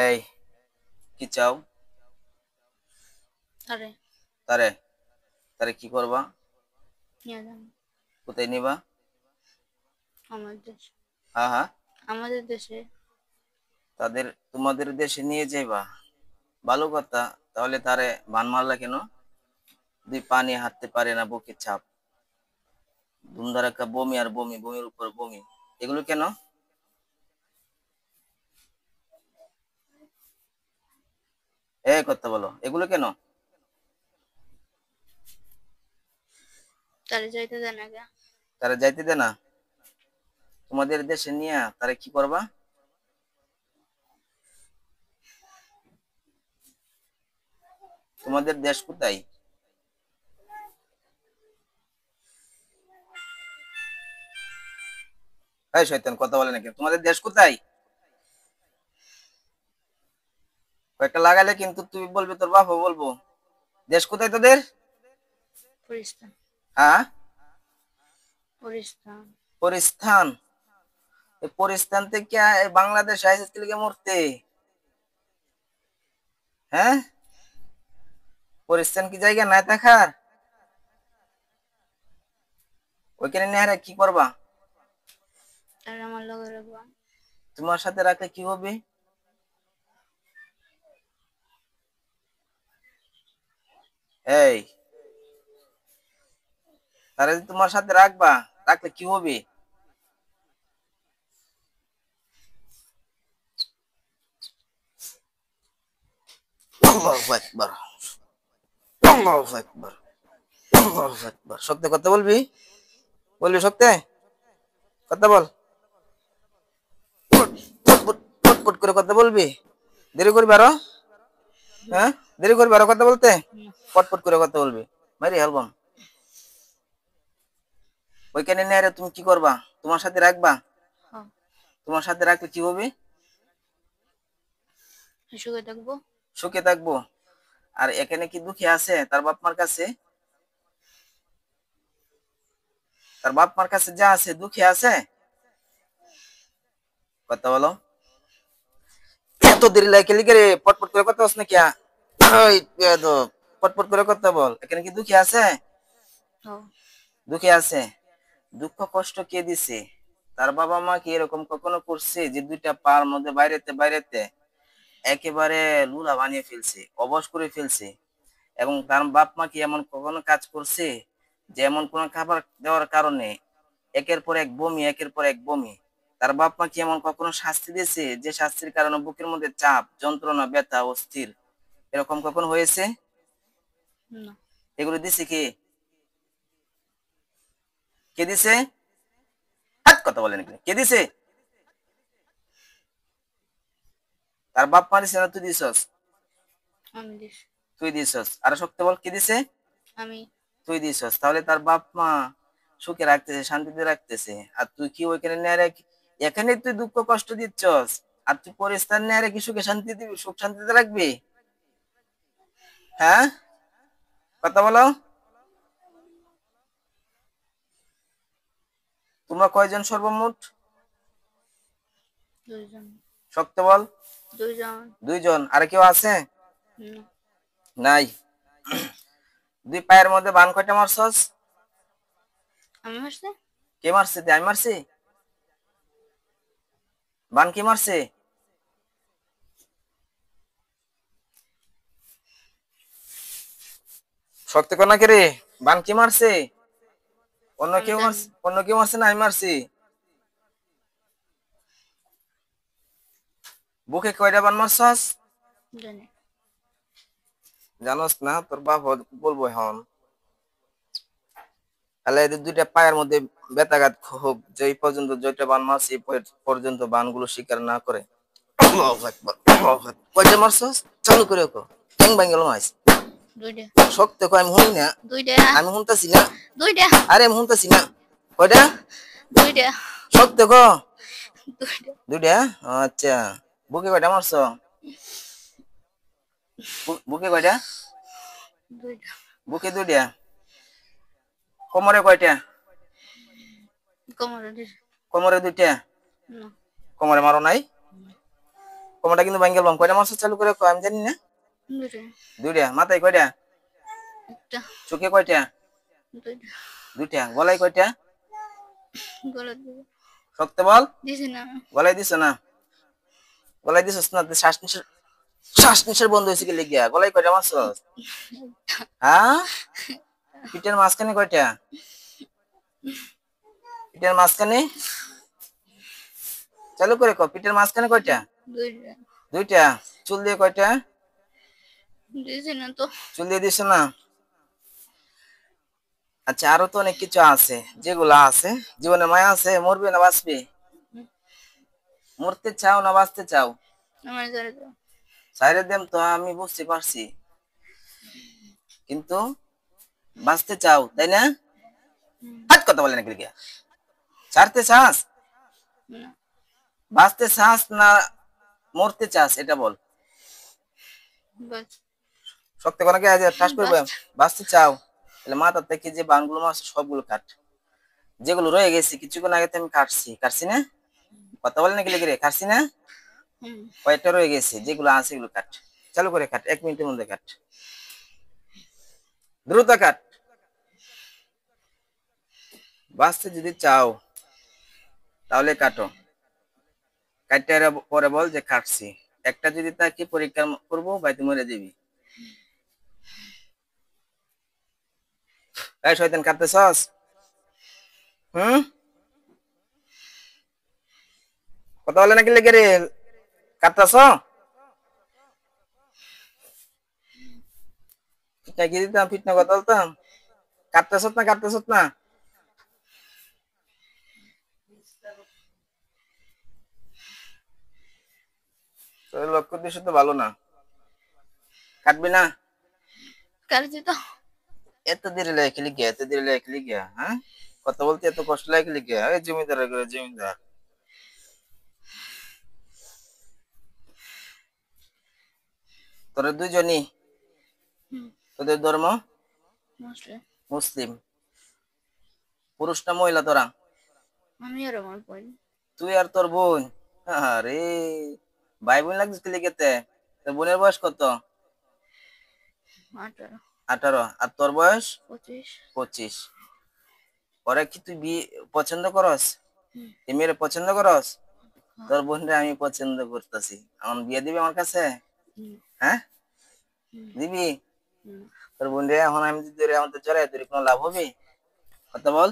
এই কি চাও? তারে তারে তারে কি করবা? নিয়ে যান কোথায় নিবা? আমার দেশে। হ্যাঁ হ্যাঁ, আমাদের দেশে। তোমাদের দেশে নিয়ে যাইবা? ভালো কথা। তাহলে তারে বান মারলা কেন? দুই পা নিয়ে হাঁটতে পারে না, বুকে চাপ, ধুমধারাক্কা বমি আর বমি, বমির উপর বমি, এগুলো কেন? কথা বলো, এগুলো কেন? তারে যাইতে দেন আগে। তারা যাইতে দে না? তোমাদের দেশে নিয়ে তারা কি করবা? তোমাদের দেশ কোথায়? এই শয়তান, কথা বলে নাকি? তোমাদের দেশ কোথায়? কয়েকটা লাগালে কিন্তু তুই বলবি, তোর বাপও বলবো। দেশ কোথায় তোদের? পরিস্থান। হ্যাঁ, পরিস্থান। পরিস্থান। এই পরিস্থান থেকে এই বাংলাদেশ আইসিস লিগে মরতে? হ্যাঁ, পরিস্থান কি জায়গা নাই থাকার? ওইখানে নেহারা কি করবা? তারে আমার লগে রাখবা। তোমার সাথে রাখলে কি হবে? এই, তারা যে তোমার সাথে রাখবা, রাখলে কি হবে? আল্লাহু আকবার, আল্লাহু আকবার, আল্লাহু আকবার। সত্যি কথা বলবি? বলবি সত্যি? কথা বল। পট করে কথা বলবি? দেরি করবি আরো? হ্যাঁ, দেরি করবি আরো কথা বলতে? না। পট করে কথা বলবি, মারি অ্যালবাম। ওইখানে নিয়ে তুমি কি করবা? তোমার সাথে রাখবা? হ্যাঁ। তোমার সাথে রাখলে কি হবে? সুখে থাকবো। সুখে থাকবো। আর এখানে কি দুঃখী আছে তার বাপ মার কাছে? তার বাপ মার কাছে যা আছে, দুঃখী আছে? কথা বলো। এত দেরি লাগে লিখে রে, পটপট করে কথা বলছ না কিয়া? ওই বেয়াদব, পটপট করে কথা বল। এখানে কি দুঃখী আছে? হ্যাঁ। দুঃখী আছে। দুঃখ কষ্ট কে দিছে? তার বাবা মা কি এরকম কখনো করছে যে দুইটা পার মধ্যে বাইরেতে বাইরেতে একেবারে লুলা বানিয়ে ফেলছে, অবশ করে ফেলছে? এবং তার বাপ মা কি এমন কখনো কাজ করছে যে এমন কোন খাবার দেওয়ার কারণে একের পর এক বমি, একের পর এক বমি? তার বাপ মা কি এমন কখনো শাস্তি দিয়েছে যে শাস্তির কারণে বুকের মধ্যে চাপ, যন্ত্রণা, ব্যথা, অস্থির, এরকম কখনো হয়েছে? না। এগুলো দিছে কে? কে দিছে? হাত কথা বলেন, কে দিছে? তার বাপ মা দিছে না তুই দিছস? আমি দিস। তুই দিছস। আর শক্ত বল, কে দিছে? আমি। তুই দিছস। তাহলে তার বাপ মা সুখে রাখতেছে, শান্তিতে রাখতেছে, আর তুই কি ওইখানে নিয়ে এখানে তুই দুঃখ কষ্ট দিচ্ছস? আর তুই পরিস্থান নিয়ে কি সুখে শান্তি দিবি, সুখ শান্তিতে রাখবি? হ্যাঁ, কথা বলো। তোমরা কয়জন সর্বমোট? দুইজন। শক্ত বল। দুইজন। দুইজন। আর কেউ আছে? না। নাই। দুই পায়ের মধ্যে বান কয়টা মারছস? আমি মারছি। কে মারছে? আমি মারছি? বান কে মারছে? শক্ত কর না কে রে? বান কে মারছে? অন্য আমি কেউ জানি। মারছে? অন্য কেউ মারছে না আমি মারছি? বুকে কয়টা বান মারছস? জানি। জানোস না? তোর বাপ বলবো এখন। তাহলে এদের দুইটা পায়ের মধ্যে ব্যথাঘাত হোক, যে পর্যন্ত যেটা বান মারছে এই পর্যন্ত বানগুলো স্বীকার না করে। আল্লাহু আকবার, আল্লাহু আকবার। কয়টা মারছস? চালু করে কো। ঠ্যাং ভাঙিল মাইস। দুইটা। শক্ত কয়, আমি শুনি না। দুইটা। আমি শুনতাছি না। দুইটা। আরে আমি শুনতাছি না। কয়টা? দুইটা। শক্ত ক। দুইটা। দুইটা? আচ্ছা। বুকে কয়টা মারছ? বুকে কয়টা? দুইটা। বুকে দুইটা। কোমরে কয়টা? কোমরে দিস। কোমরে দুইটা। না। কোমরে মারো নাই? কোমরটা কিন্তু ভাঙ গেলাম। কয়টা মারছো চালু করে কয় আমি জানি না। দুইটা। দুইটা। মাথায় কয়টা? একটা। চোখে কয়টা? দুইটা। দুইটা। গলায় কয়টা? গলা দিয়ে শক্ত বল। দিছি না। গলায় দিছ না? গলায় দিছস না? শ্বাস নিঃশ্বাস বন্ধ হয়েছে কি লিগিয়া? গলায় কয়টা মারছস? হ্যাঁ? পিঠের মাঝখানে কয়টা? পিঠের মাঝখানে? চালু করে কও, পিঠের মাঝখানে কয়টা? দুইটা। দুইটা। চুল দিয়ে কয়টা? দিছি না তো। চুল দিয়ে দিছ না? আচ্ছা, আরো তো অনেক কিছু আছে। যেগুলা আছে, জীবনে মায়া আছে, মরবে না বাঁচবে? মরতে চাও না বাঁচতে চাও? আমার ছেড়ে দাও। ছাইরে দেম তো আমি বুঝতে পারছি, কিন্তু বাঁচতে চাও তাই না? হাট কথা বলে না কি? ছাড়তে চাস? না। বাঁচতে চাস না মরতে চাস এটা বল। বাস। শক্ত করে কি আজ ঠাস করবে? বাস। বাঁচতে চাও তাহলে মাথা থেকে যে বানগুলো মাছ সবগুলো কাট। যেগুলো রয়ে গেছে কিছুক্ষণ আগে তো আমি কাটছি না? কথা বলে নাকি লেগে রে? কাটছি না? কয়টা রয়ে গেছে? যেগুলো আছে এগুলো কাট। চালু করে কাট, 1 মিনিটের মধ্যে কাট, দ্রুত কাট। বাঁচতে যদি চাও তাহলে কাটো। কাটতে পরে বল যে কাটছি। একটা যদি তাকে পরীক্ষা করবো বাইতে মরে দিবি। এই শয়তান কাটতেছস? হুম? কথা বলে নাকি লেগে রে? কাটতেছ? ফিটনা কি দিতাম? ফিটনা কথা বলতাম? কাটতেছত না? কাটতেছত না? তোর লক্ষ্য উদ্দেশ্য তো ভালো না। কাটবি না? কাটছি তো। এত দেরি লাগে লিখিয়া, এত দেরি লাগে লিখিয়া, হ্যাঁ? কথা বলতে এত কষ্ট লাগে লিখিয়া? এই জমিদার করে জমিদার। তোরা দুইজনই? তোদের ধর্ম মুসলিম। মুসলিম। পুরুষ না মহিলা তোরা? আমি আর আমার বোন। তুই আর তোর বোন? আরে ভাই বোন লাগছিস কি লিখেতে? তোর বোনের বয়স কত? 18। 18। আর তোর বয়স? 25। 25। ওরা কি তুই পছন্দ করস? হুম। এই মেয়ের পছন্দ করস? তোর বোনরে আমি পছন্দ করতেছি। আমার বিয়ে দিবি আমার কাছে? হ্যাঁ, দিবি? তোর বোনরে এখন আমি যদি আমাদের জড়াই ধরি কোনো লাভ হবে? কথা বল।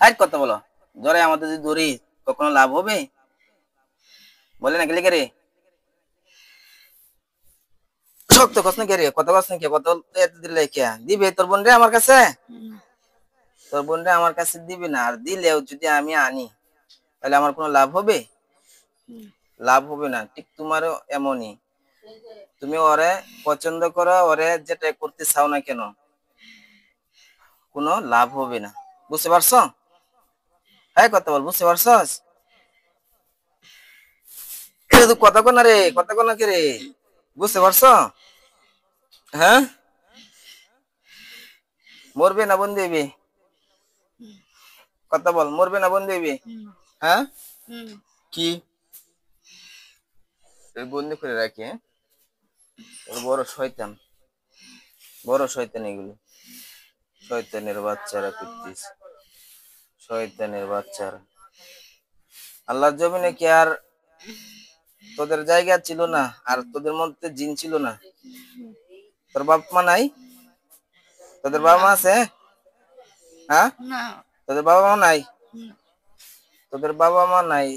হ্যাঁ কথা বলো। জড়াই আমাদের যদি ধরি কখনো লাভ হবে? বলে না গেলে কে রে? শক্ত কস না কে রে? কথা কস না কে? কথা বলতে এত দিলে কে দিবে তোর বোনরে আমার কাছে? তোর বোনরে আমার কাছে দিবি না। আর দিলেও যদি আমি আনি তাহলে আমার কোনো লাভ হবে? লাভ হবে না। ঠিক তোমারও এমনই। তুমি ওরে পছন্দ করো, ওরে যেটা করতে চাও না কেন, কোনো লাভ হবে না। বুঝতে পারছো? হ্যাঁ কথা বল, বুঝতে পারছস? কথা কো না রে, কথা কো না কে রে? বুঝতে পারছো? হ্যাঁ? মরবে না বন্দি হইবে? কথা বল, মরবে না বন্দি হইবে? হ্যাঁ? কি বন্দি করে রাখি? হ্যাঁ, বড় শয়তান, বড় শয়তান এগুলো। শয়তানের বাচ্চারা করতিস, শয়তানের বাচ্চারা। আল্লাহর জমিনে কি আর তোদের জায়গা ছিল না? আর তোদের মধ্যে জিন ছিল না? তোর বাপ মা নাই? তোদের বাবা মা আছে? হ্যাঁ, তোদের বাবা মা নাই? তোদের বাবা মা নাই,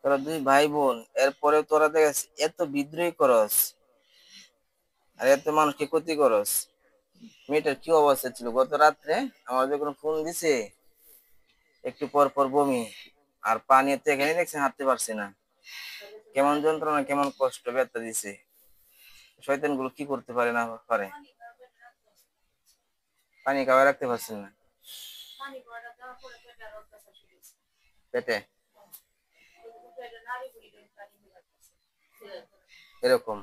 তোরা দুই ভাই বোন, এরপরে তোরা দেখ এত বিদ্রোহী করস আর এত মানুষকে ক্ষতি করস। মেয়েটার কি অবস্থা ছিল গত রাত্রে? আমার যখন ফোন দিছে একটু পর পর বমি আর পানি, তো এখানে দেখছি হাঁটতে পারছে না। কেমন যন্ত্রণা, কেমন কষ্ট, ব্যথা দিছে। শয়তান গুলো কি করতে পারে না পারে? পানি খাওয়া রাখতে পারছেন না পেটে, এরকম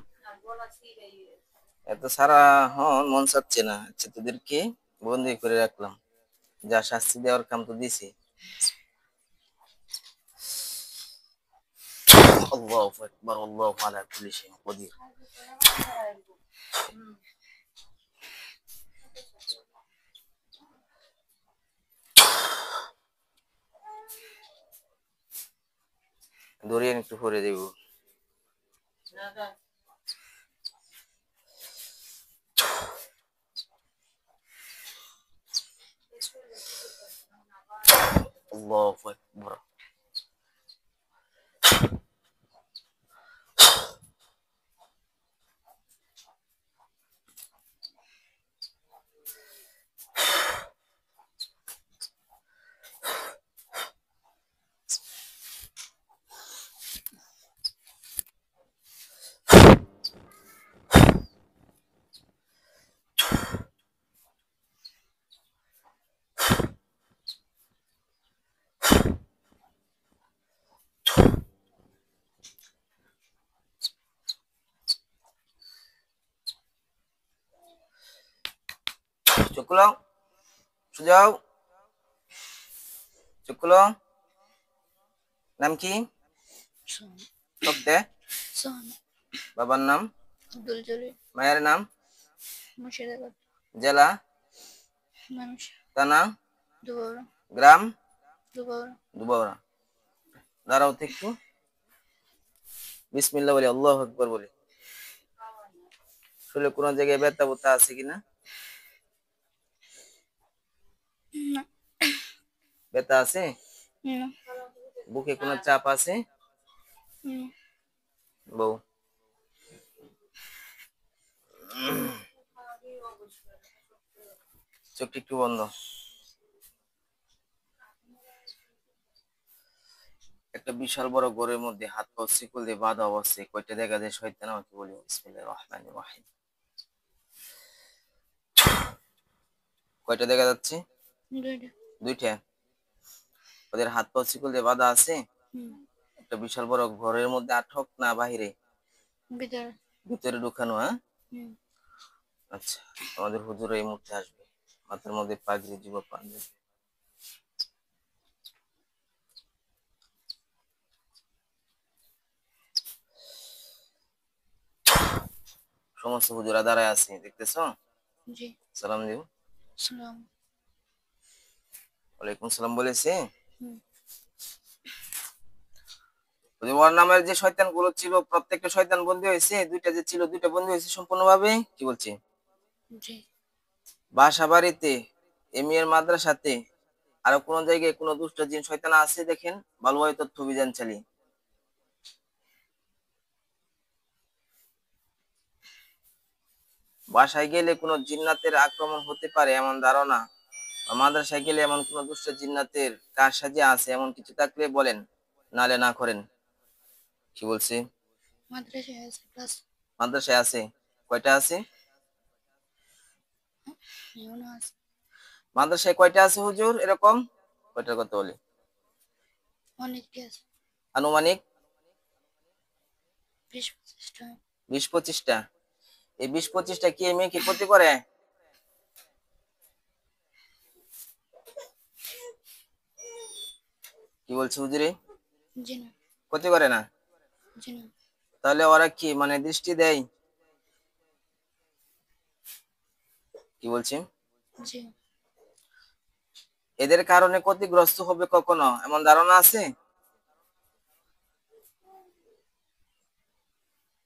এত সারা হন মন চাচ্ছে না। আচ্ছা, তোদেরকে বন্দি করে রাখলাম, যা শাস্তি দেওয়ার কাম তো দিছি। আল্লাহু আকবার, আল্লাহু আলা কুল্লি শাইইন কদির। দরিয়ান একটু করে দেব। আল্লাহু আকবার। চোখ খুলো, সুজাও, চোখ খুলো। নাম কি? সোহানা। শব্দে সোহানা। বাবার নাম? আব্দুল জলিল। মায়ের নাম? মুর্শিদাবাদ। জেলা? মানুষ। থানা? দুবাউরা। গ্রাম? দুবাউরা। দুবাউরা। দাঁড়াও তো একটু, বিসমিল্লাহ বলি, আল্লাহু আকবার বলি। শরীরে কোনো জায়গায় ব্যথা ব্যথা আছে কিনা? না। ব্যথা আছে? না। বুকে কোনো চাপ আছে? না। বউ চোখটি একটু বন্ধ। একটা বিশাল বড় ঘরের মধ্যে হাত পা শিকল দিয়ে বাঁধা অবস্থায় কয়টা দেখা যায় শয়তান, আমাকে বলি বিসমিল্লাহির রহমানির রহিম। কয়টা দেখা যাচ্ছে? দুইটা। দুইটা। ওদের হাত পা শিকল দিয়ে বাঁধা আছে? একটা বিশাল বড় ঘরের মধ্যে আটক না বাহিরে? ভিতরে। ভিতরে ঢুকানো? হ্যাঁ, আচ্ছা। আমাদের হুজুর এই মুহূর্তে আসবে, মাথার মধ্যে পাগড়ি দিব, পাঞ্জাবি। সমস্ত হুজুরা দাঁড়ায় আছে, দেখতেছো? জি। সালাম দিও। সালাম। ওয়ালাইকুম সালাম বলেছে। ওর নামের যে শয়তান গুলো ছিল প্রত্যেকটা শয়তান বন্দী হয়েছে? দুইটা যে ছিল দুইটা বন্দী হয়েছে সম্পূর্ণভাবে? কি বলছে? জি। বাসা বাড়িতে, এমিয়ার মাদ্রাসাতে, আরো কোন জায়গায় কোন দুষ্ট জিন শয়তান আছে দেখেন, ভালোভাবে তথ্য অভিযান চালিয়ে। বাসায় গেলে কোন জিন্নাতের আক্রমণ হতে পারে এমন ধারণা, মাদ্রাসায় গেলে এমন কোন দুষ্ট জিন্নাতের কারসাজি আছে এমন কিছু থাকলে বলেন, নালে না করেন। কি বলছে? মাদ্রাসায় আছে ক্লাস। মাদ্রাসায় আছে? কয়টা আছে? এমনও আছে। মাদ্রাসায় কয়টা আছে হুজুর এরকম? কয়টার কথা বলে? অনেকটি আছে। আনুমানিক 20-25টা। 20-25টা। এই 20-25টা কি মেয়েকে ক্ষতি করে? কি বলছে হুজুরে? জি না। ক্ষতি করে না? জি না। তাহলে ওরা কি মানে দৃষ্টি দেয়? কি বলছে? জি। এদের কারণে ক্ষতিগ্রস্ত হবে কখনো এমন ধারণা আছে?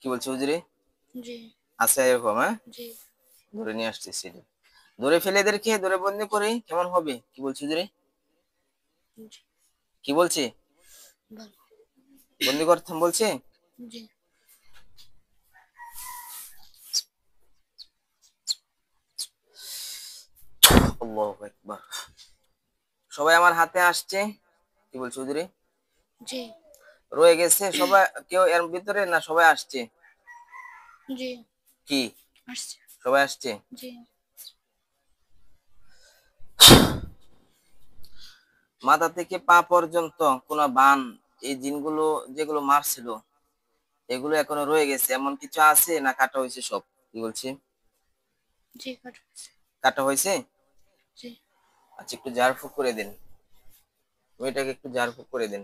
কি বলছে হুজুরে? জি। আছে এরকম? হ্যাঁ, জি। ধরে নিয়ে আসতেছি। ধরে ফেলে এদেরকে, ধরে বন্দি করে কেমন হবে? কি বলছে হুজুরে? জি। কি বলছে? ভালো। বন্দি করতাম বলছে? জি। আল্লাহু আকবার। সবাই আমার হাতে আসছে। কি বলছে হুজুরে? জি। রয়ে গেছে সবাই? কেউ এর ভিতরে না সবাই আসছে? জি। কি আসছে। সবাই আসছে? জি। মাথা থেকে পা পর্যন্ত কোন বান, এই জিনগুলো যেগুলো মারছিল এগুলো এখনো রয়ে গেছে এমন কিছু আছে না কাটা হয়েছে সব? কি বলছে? জি কাটা হয়েছে। কাটা হয়েছে? জি। আচ্ছা, একটু ঝাড়ফুঁক করে দেন, ওইটাকে একটু ঝাড়ফুঁক করে দেন।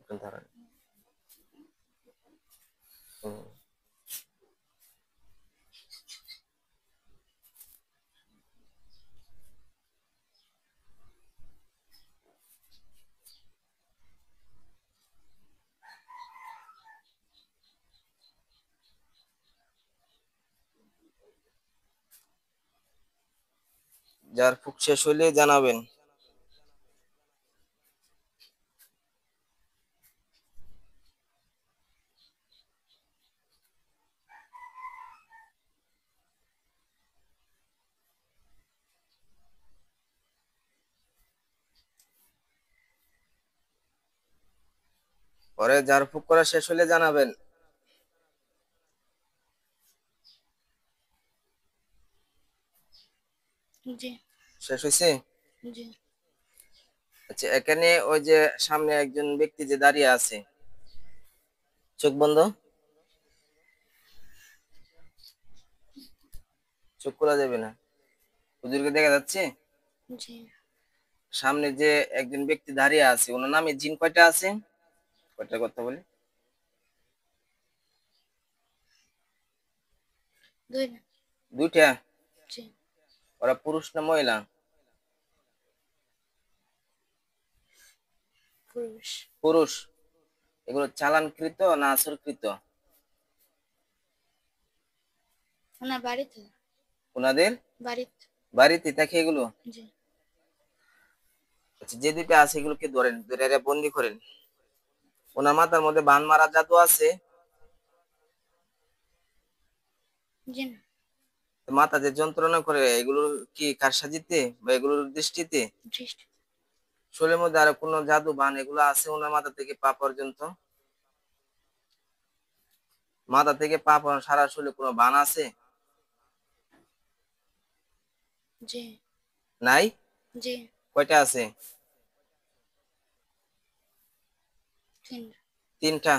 একটু দাঁড়ান। হুম। যার ফুক শেষ হইলে জানাবেন। পরে যার ফুক করা শেষ হলে জানাবেন। জি শেষ হয়েছে? জি আচ্ছা, এখানে ওই যে সামনে একজন ব্যক্তি যে দাঁড়িয়ে আছে, চোখ বন্ধ, চোখ খোলা যাবে না। হুজুরকে দেখা যাচ্ছে? জি সামনে যে একজন ব্যক্তি দাঁড়িয়ে আছে, ওনার নামে জিন কয়টা আছে? কয়টা কথা বলে? 2 না। দুইটা। জি ওরা পুরুষ না মহিলা? পুরুষ। পুরুষ। এগুলো চালানকৃত না আসরকৃত? না, বাড়িতে। ওনাদের বাড়িতে। বাড়িতে থাকে এগুলো? জি আচ্ছা, যে দুইটা আছে এগুলোকে ধরেন, ধরে এরা বন্দি করেন। ওনার মাথার মধ্যে বান মারা জাদু আছে? জি না। মাথা যে যন্ত্রণা করে এগুলো কি কারসাজিতে বা এগুলোর দৃষ্টিতে? দৃষ্টি। শরীরের মধ্যে আরো কোনো জাদু বান এগুলো আছে ওনার মাথা থেকে পা পর্যন্ত? মাথা থেকে পা পর্যন্ত সারা শরীরে কোনো বান আছে? জি নাই? জি কয়টা আছে? 3। তিনটা।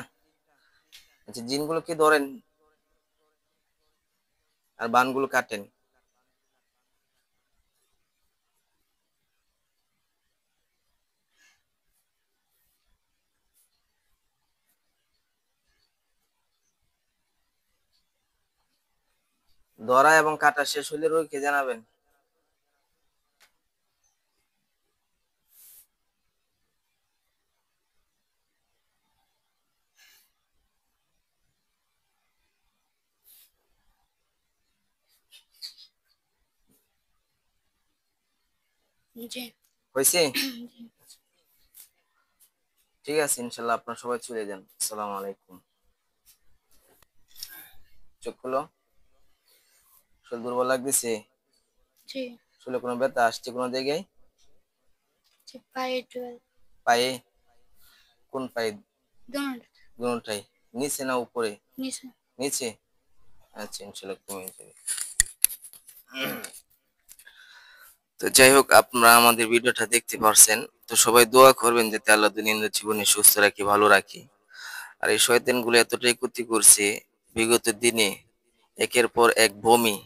আচ্ছা, জিনগুলোকে ধরেন আর বানগুলো কাটেন। ধরা এবং কাটা শেষ হলে রোগীকে জানাবেন। জি হয়েছে? জি। ঠিক আছে, ইনশাল্লাহ আপনারা সবাই চলে যান। আসসালামু আলাইকুম। চোখ খুলো। শরীর দুর্বল লাগতেছে? জি শরীরে কোনো ব্যথা আসছে কোনো জায়গায়? জি। পায়ে 12। পায়ে? কোন পায়ে? দোনোটা। দুটাই? নিচে না উপরে? নিচে। নিচে? আচ্ছা, ইনশাল্লাহ কমে যাবে। তো যাই হোক, আপনারা আমাদের ভিডিওটা দেখতে পারছেন। তো সবাই দোয়া করবেন যাতে আল্লাহ দৈনন্দিন জীবনে সুস্থ রাখি, ভালো রাখি। আর এই শয়তানগুলো এতটাই ক্ষতি করছে বিগত দিনে, একের পর এক বমি,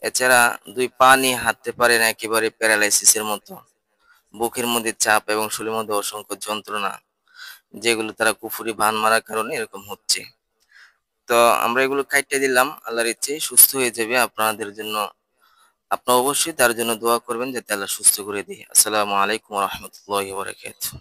এছাড়া দুই পা নিয়ে হাঁটতে পারে না, একেবারে প্যারালাইসিসের মতো। বুকের মধ্যে চাপ এবং শরীরের মধ্যে অসংখ্য যন্ত্রণা, যেগুলো তারা কুফুরি বান মারার কারণে এরকম হচ্ছে। তো আমরা এগুলো কাইটে দিলাম, আল্লাহর ইচ্ছে সুস্থ হয়ে যাবে আপনাদের জন্য। আপনারা অবশ্যই তার জন্য দোয়া করবেন যাতে আল্লাহ সুস্থ করে দেয়। আসসালামু আলাইকুম ওয়া রাহমাতুল্লাহি ওয়া বারাকাতুহু।